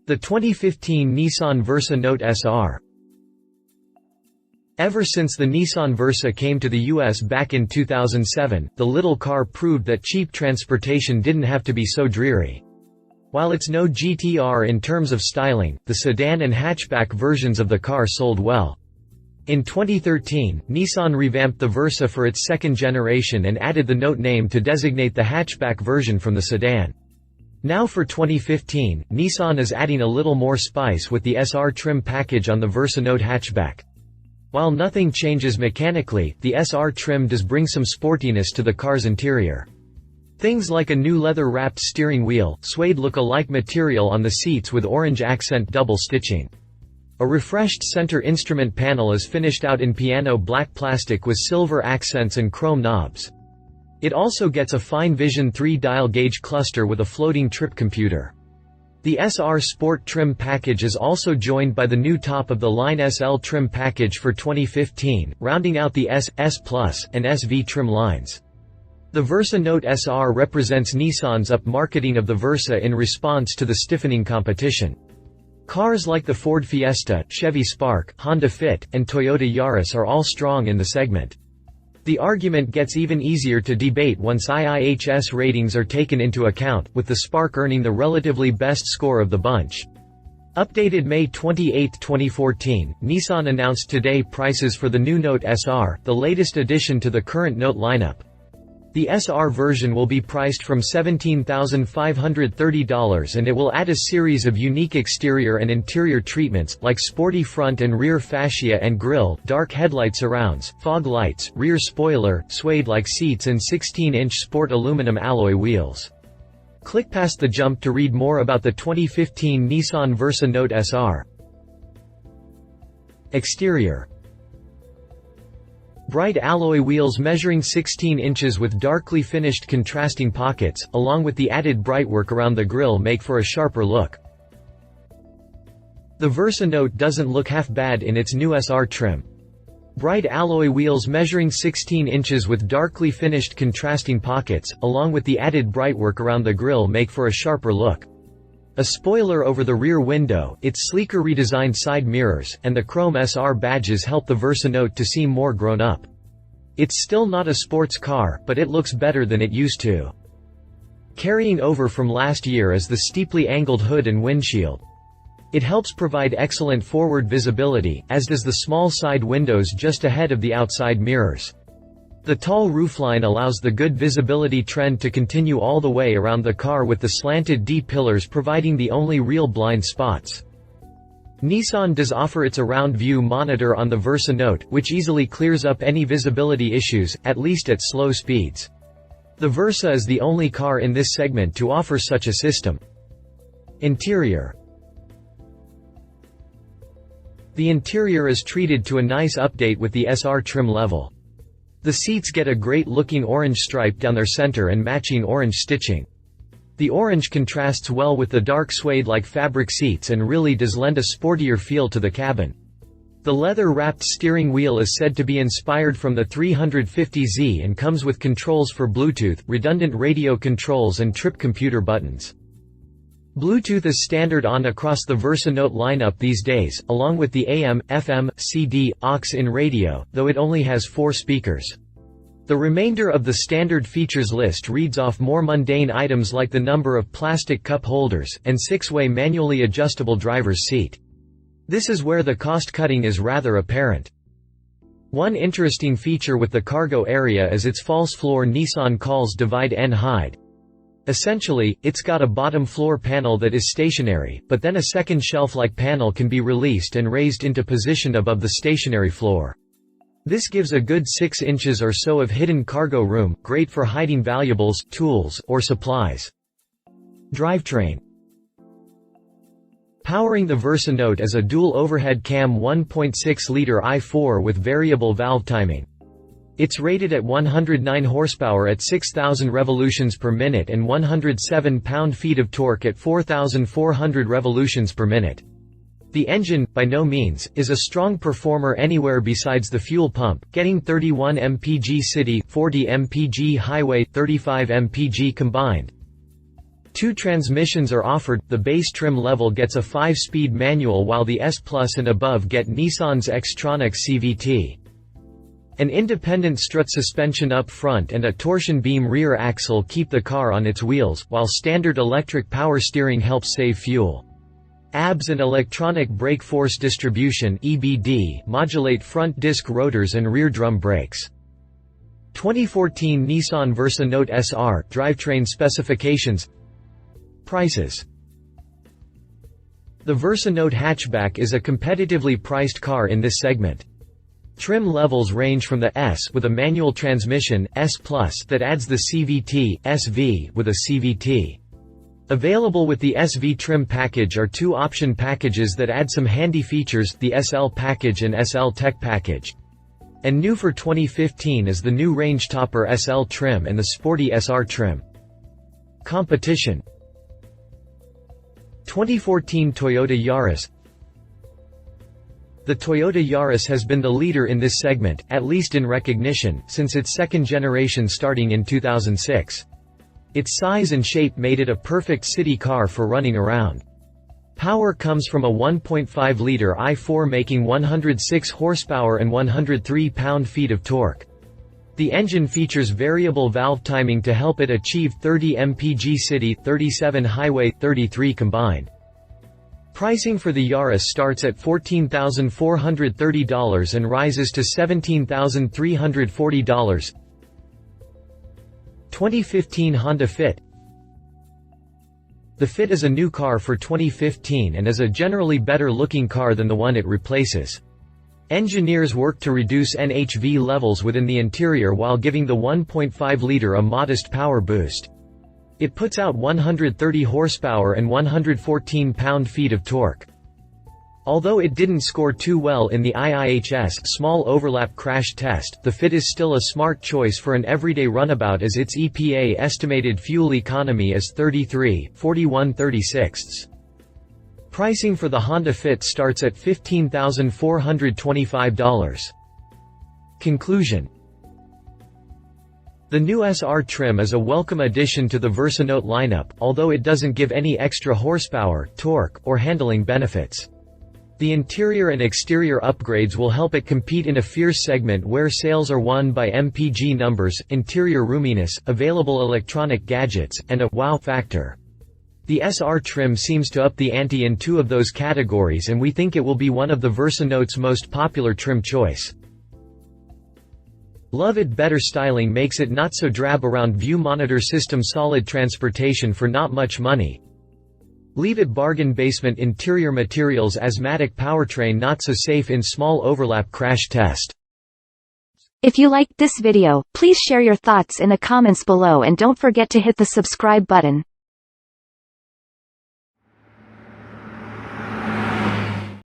The 2015 Nissan Versa Note SR. Ever since the Nissan Versa came to the US back in 2007, the little car proved that cheap transportation didn't have to be so dreary. While it's no GTR in terms of styling, the sedan and hatchback versions of the car sold well. In 2013, Nissan revamped the Versa for its second generation and added the Note name to designate the hatchback version from the sedan. Now for 2015, Nissan is adding a little more spice with the SR trim package on the Versa Note hatchback. While nothing changes mechanically, the SR trim does bring some sportiness to the car's interior. Things like a new leather-wrapped steering wheel, suede look-alike material on the seats with orange accent double stitching. A refreshed center instrument panel is finished out in piano black plastic with silver accents and chrome knobs. It also gets a fine vision 3-dial gauge cluster with a floating trip computer. The SR Sport trim package is also joined by the new top-of-the-line SL trim package for 2015, rounding out the S, S Plus, and SV trim lines. The Versa Note SR represents Nissan's up-marketing of the Versa in response to the stiffening competition. Cars like the Ford Fiesta, Chevy Spark, Honda Fit, and Toyota Yaris are all strong in the segment. The argument gets even easier to debate once IIHS ratings are taken into account, with the Spark earning the relatively best score of the bunch. Updated May 28, 2014, Nissan announced today prices for the new Note SR, the latest addition to the current Note lineup. The SR version will be priced from $17,530 and it will add a series of unique exterior and interior treatments, like sporty front and rear fascia and grille, dark headlight surrounds, fog lights, rear spoiler, suede-like seats and 16-inch sport aluminum alloy wheels. Click past the jump to read more about the 2015 Nissan Versa Note SR. Exterior. Bright alloy wheels measuring 16 inches with darkly finished contrasting pockets, along with the added brightwork around the grille make for a sharper look. The Versa Note doesn't look half bad in its new SR trim. Bright alloy wheels measuring 16 inches with darkly finished contrasting pockets, along with the added brightwork around the grille make for a sharper look. A spoiler over the rear window, its sleeker redesigned side mirrors, and the chrome SR badges help the Versa Note to seem more grown up. It's still not a sports car, but it looks better than it used to. Carrying over from last year is the steeply angled hood and windshield. It helps provide excellent forward visibility, as does the small side windows just ahead of the outside mirrors. The tall roofline allows the good visibility trend to continue all the way around the car, with the slanted D-pillars providing the only real blind spots. Nissan does offer its around view monitor on the Versa Note, which easily clears up any visibility issues, at least at slow speeds. The Versa is the only car in this segment to offer such a system. Interior. The interior is treated to a nice update with the SR trim level. The seats get a great-looking orange stripe down their center and matching orange stitching. The orange contrasts well with the dark suede-like fabric seats and really does lend a sportier feel to the cabin. The leather-wrapped steering wheel is said to be inspired from the 350Z and comes with controls for Bluetooth, redundant radio controls and trip computer buttons. Bluetooth is standard on across the Versa Note lineup these days, along with the AM, FM, CD, aux-in radio, though it only has 4 speakers. The remainder of the standard features list reads off more mundane items like the number of plastic cup holders, and 6-way manually adjustable driver's seat. This is where the cost-cutting is rather apparent. One interesting feature with the cargo area is its false floor Nissan calls divide and hide. Essentially, it's got a bottom floor panel that is stationary, but then a second shelf-like panel can be released and raised into position above the stationary floor. This gives a good 6 inches or so of hidden cargo room, great for hiding valuables, tools, or supplies. Drivetrain. Powering the Versa Note is a dual overhead cam 1.6-liter i4 with variable valve timing. It's rated at 109 horsepower at 6,000 revolutions per minute and 107 pound-feet of torque at 4,400 revolutions per minute. The engine, by no means, is a strong performer anywhere besides the fuel pump, getting 31 mpg city, 40 mpg highway, 35 mpg combined. Two transmissions are offered. The base trim level gets a 5-speed manual while the S Plus and above get Nissan's Xtronic CVT. An independent strut suspension up front and a torsion beam rear axle keep the car on its wheels, while standard electric power steering helps save fuel. ABS and electronic brake force distribution (EBD) modulate front disc rotors and rear drum brakes. 2014 Nissan Versa Note SR drivetrain specifications. Prices. The Versa Note hatchback is a competitively priced car in this segment. Trim levels range from the S with a manual transmission, S Plus that adds the CVT, SV with a CVT. Available with the SV trim package are two option packages that add some handy features, the SL package and SL Tech package. And new for 2015 is the new range topper SL trim and the sporty SR trim. Competition. 2014 Toyota Yaris. The Toyota Yaris has been the leader in this segment, at least in recognition, since its second generation starting in 2006. Its size and shape made it a perfect city car for running around. Power comes from a 1.5-liter i4 making 106 horsepower and 103 pound-feet of torque. The engine features variable valve timing to help it achieve 30 mpg city, 37 highway, 33 combined. Pricing for the Yaris starts at $14,430 and rises to $17,340. 2015 Honda Fit. The Fit is a new car for 2015 and is a generally better-looking car than the one it replaces. Engineers worked to reduce NHV levels within the interior while giving the 1.5-liter a modest power boost. It puts out 130 horsepower and 114 pound-feet of torque. Although it didn't score too well in the IIHS small overlap crash test, the Fit is still a smart choice for an everyday runabout as its EPA estimated fuel economy is 33.4136. Pricing for the Honda Fit starts at $15,425. Conclusion. The new SR trim is a welcome addition to the Versa Note lineup, although it doesn't give any extra horsepower, torque, or handling benefits. The interior and exterior upgrades will help it compete in a fierce segment where sales are won by MPG numbers, interior roominess, available electronic gadgets, and a wow factor. The SR trim seems to up the ante in two of those categories, and we think it will be one of the Versa Note's most popular trim choice. Love it. Better styling makes it not so drab around view monitor system solid transportation for not much money. Leave it bargain basement interior materials asthmatic powertrain not so safe in small overlap crash test. If you liked this video, please share your thoughts in the comments below and don't forget to hit the subscribe button.